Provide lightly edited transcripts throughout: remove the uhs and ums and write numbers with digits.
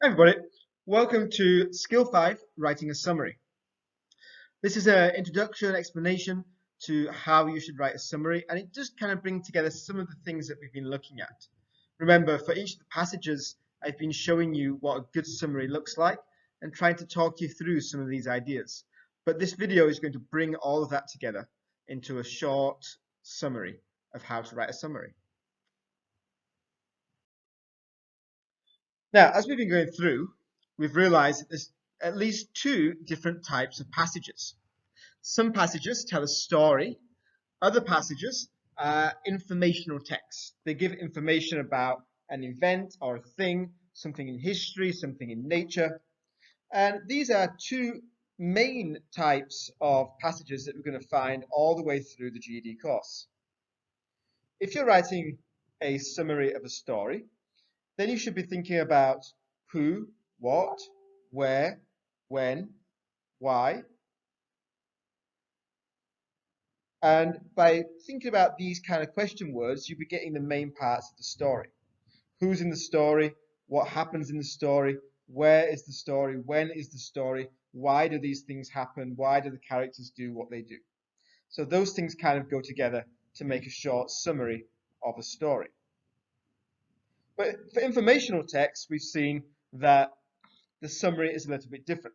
Hi everybody, welcome to Skill 5, Writing a Summary. This is an introduction, explanation to how you should write a summary, and it just kind of brings together some of the things that we've been looking at. Remember, for each of the passages, I've been showing you what a good summary looks like and trying to talk you through some of these ideas. But this video is going to bring all of that together into a short summary of how to write a summary. Now, as we've been going through, we've realized that there's at least two different types of passages. Some passages tell a story, other passages are informational texts. They give information about an event or a thing, something in history, something in nature. And these are two main types of passages that we're going to find all the way through the GED course. If you're writing a summary of a story, then you should be thinking about who, what, where, when, why. And by thinking about these kind of question words, you'll be getting the main parts of the story. Who's in the story? What happens in the story? Where is the story? When is the story? Why do these things happen? Why do the characters do what they do? So those things kind of go together to make a short summary of a story. But for informational text, we've seen that the summary is a little bit different.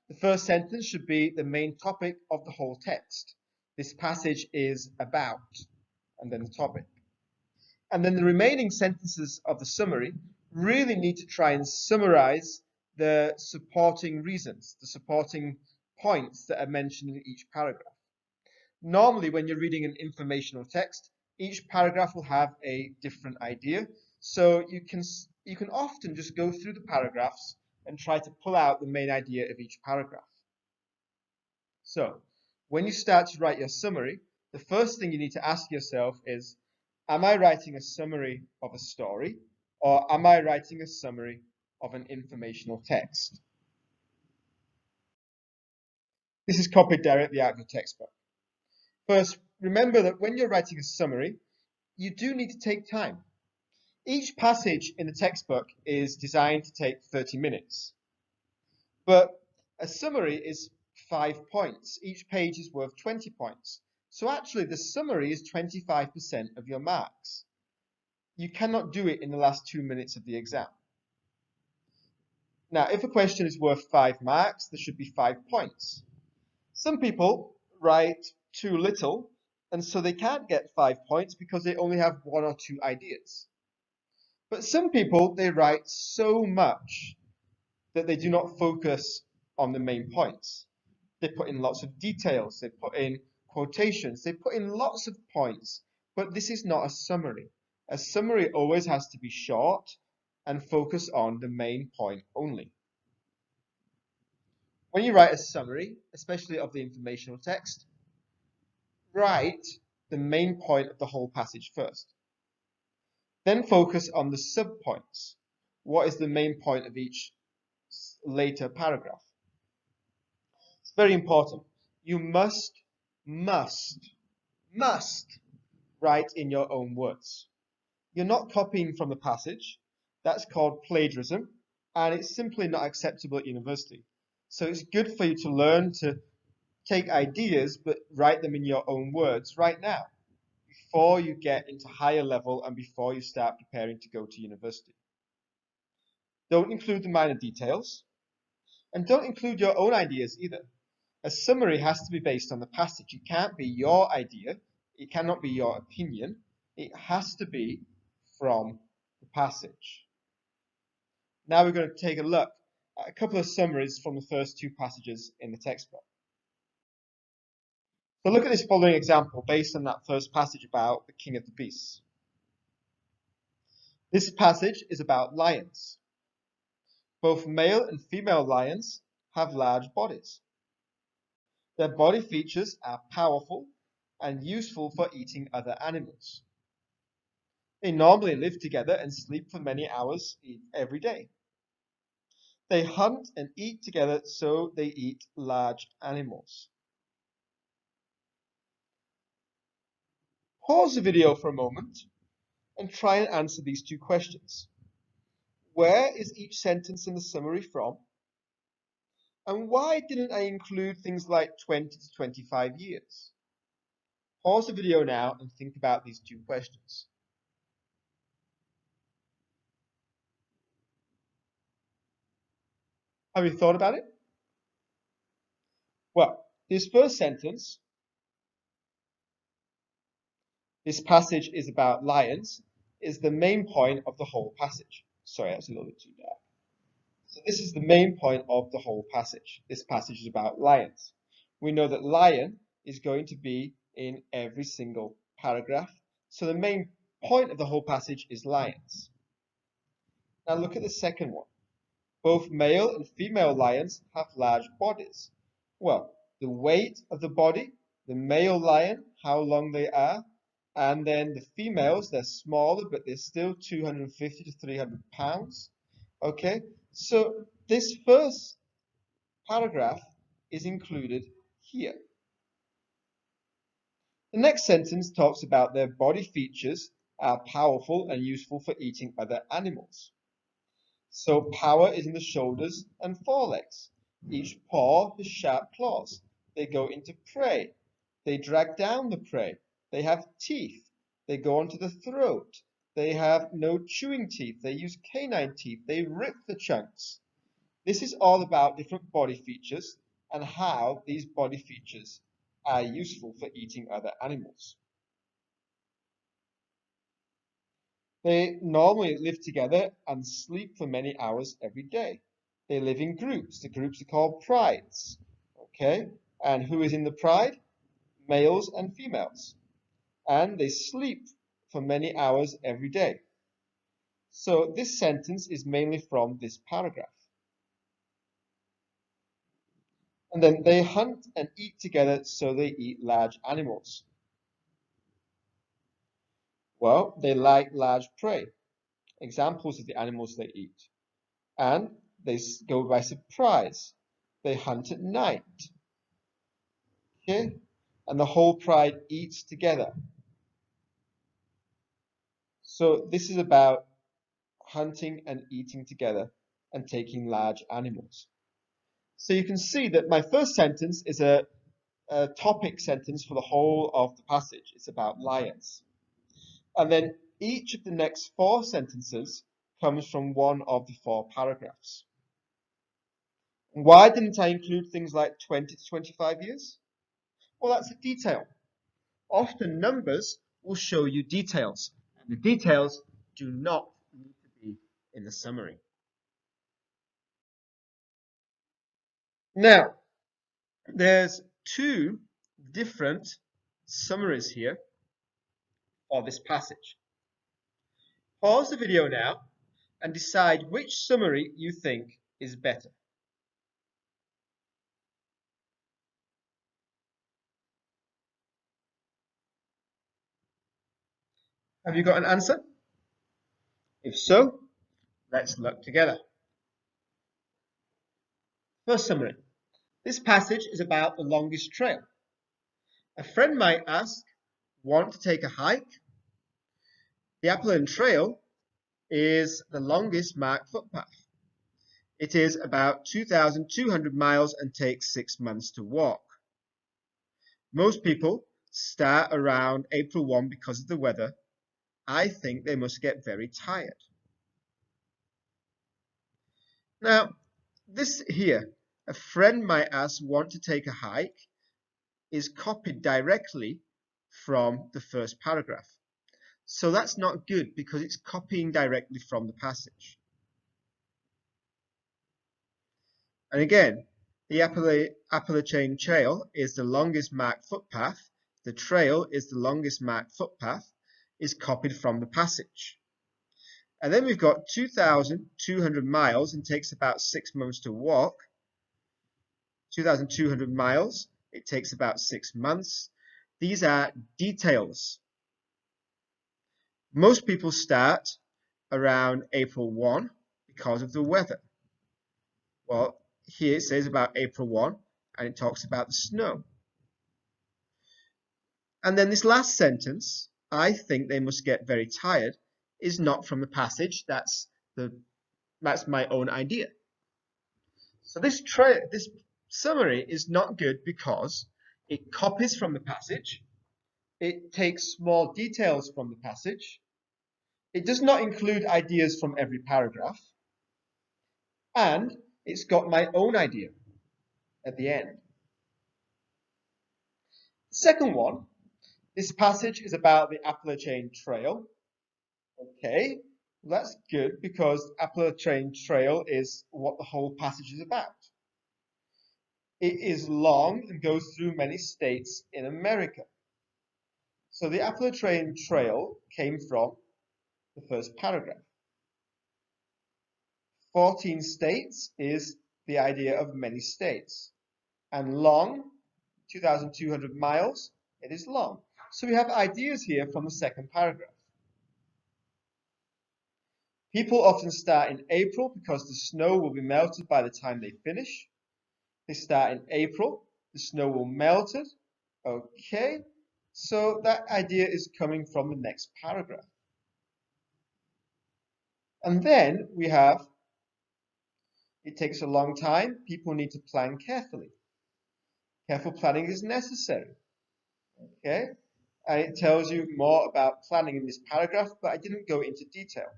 The first sentence should be the main topic of the whole text. This passage is about, and then the topic. And then the remaining sentences of the summary really need to try and summarize the supporting reasons, the supporting points that are mentioned in each paragraph. Normally, when you're reading an informational text, each paragraph will have a different idea. So you can often just go through the paragraphs and try to pull out the main idea of each paragraph. So when you start to write your summary, the first thing you need to ask yourself is, am I writing a summary of a story, or am I writing a summary of an informational text? This is copied directly out of your textbook. First, remember that when you're writing a summary, you do need to take time. Each passage in the textbook is designed to take 30 minutes. But a summary is 5 points. Each page is worth 20 points. So actually the summary is 25% of your marks. You cannot do it in the last 2 minutes of the exam. Now, if a question is worth 5 marks, there should be 5 points. Some people write too little, and so they can't get 5 points because they only have 1 or 2 ideas. But some people, they write so much that they do not focus on the main points. They put in lots of details, they put in quotations, they put in lots of points, but this is not a summary. A summary always has to be short and focus on the main point only. When you write a summary, especially of the informational text, write the main point of the whole passage first. Then focus on the subpoints. What is the main point of each later paragraph? It's very important. You must write in your own words. You're not copying from the passage. That's called plagiarism, and it's simply not acceptable at university. So it's good for you to learn to take ideas, but write them in your own words right now, before you get into higher level and before you start preparing to go to university. Don't include the minor details, and don't include your own ideas either. A summary has to be based on the passage. It can't be your idea. It cannot be your opinion. It has to be from the passage. Now we're going to take a look at a couple of summaries from the first 2 passages in the textbook. So look at this following example based on that first passage about the king of the beasts. This passage is about lions. Both male and female lions have large bodies. Their body features are powerful and useful for eating other animals. They normally live together and sleep for many hours every day. They hunt and eat together, so they eat large animals. Pause the video for a moment and try and answer these 2 questions. Where is each sentence in the summary from? And why didn't I include things like 20 to 25 years? Pause the video now and think about these two questions. Have you thought about it? Well, this first sentence, this passage is about lions, is the main point of the whole passage. Sorry, that's a little bit too dark. So this is the main point of the whole passage. This passage is about lions. We know that lion is going to be in every single paragraph. So the main point of the whole passage is lions. Now look at the second one. Both male and female lions have large bodies. Well, the weight of the body, the male lion, how long they are, and then the females, they're smaller, but they're still 250 to 300 pounds. Okay, so this first paragraph is included here. The next sentence talks about their body features are powerful and useful for eating other animals. So power is in the shoulders and forelegs. Each paw has sharp claws. They go into prey. They drag down the prey. They have teeth. They go onto the throat. They have no chewing teeth. They use canine teeth. They rip the chunks. This is all about different body features and how these body features are useful for eating other animals. They normally live together and sleep for many hours every day. They live in groups. The groups are called prides. Okay? And who is in the pride? Males and females. And they sleep for many hours every day. So this sentence is mainly from this paragraph. And then they hunt and eat together, so they eat large animals. Well, they like large prey. Examples of the animals they eat. And they go by surprise. They hunt at night. Okay? And the whole pride eats together. So this is about hunting and eating together and taking large animals. So you can see that my first sentence is a topic sentence for the whole of the passage. It's about lions. And then each of the next 4 sentences comes from one of the 4 paragraphs. Why didn't I include things like 20 to 25 years? Well, that's a detail. Often numbers will show you details, and the details do not need to be in the summary. Now, there's 2 different summaries here for this passage. Pause the video now and decide which summary you think is better. Have you got an answer? If so, let's look together. First summary. This passage is about the longest trail. A friend might ask, want to take a hike? The Appleton Trail is the longest marked footpath. It is about 2,200 miles and takes 6 months to walk. Most people start around April 1 because of the weather. I think they must get very tired. Now, this here, a friend might ask, want to take a hike, is copied directly from the first paragraph. So that's not good because it's copying directly from the passage. And again, the Appalachian Trail is the longest marked footpath. The trail is the longest marked footpath, is copied from the passage. And then we've got 2,200 miles and takes about 6 months to walk. 2,200 miles, it takes about 6 months. These are details. Most people start around April 1 because of the weather. Well, here it says about April 1 and it talks about the snow. And then this last sentence, I think they must get very tired, is not from the passage. That's the That's my own idea. So this summary is not good because it copies from the passage, it takes small details from the passage, it does not include ideas from every paragraph, and it's got my own idea at the end. The second one, this passage is about the Appalachian Trail. Okay, that's good because Appalachian Trail is what the whole passage is about. It is long and goes through many states in America. So the Appalachian Trail came from the first paragraph. 14 states is the idea of many states. And long, 2,200 miles, it is long. So we have ideas here from the second paragraph. People often start in April because the snow will be melted by the time they finish. They start in April, the snow will melt it. Okay, so that idea is coming from the next paragraph. And then we have, it takes a long time, people need to plan carefully. Careful planning is necessary. Okay, and it tells you more about planning in this paragraph, but I didn't go into detail.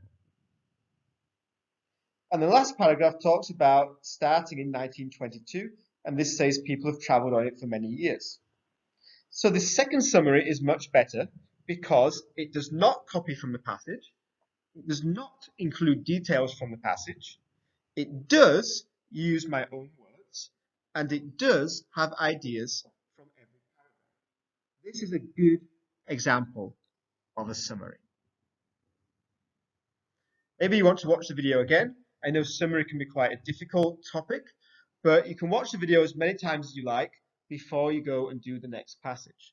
And the last paragraph talks about starting in 1922, and this says people have traveled on it for many years. So the second summary is much better because it does not copy from the passage, it does not include details from the passage, it does use my own words, and it does have ideas from every paragraph. This is a good example of a summary. Maybe you want to watch the video again. I know summary can be quite a difficult topic, but you can watch the video as many times as you like before you go and do the next passage.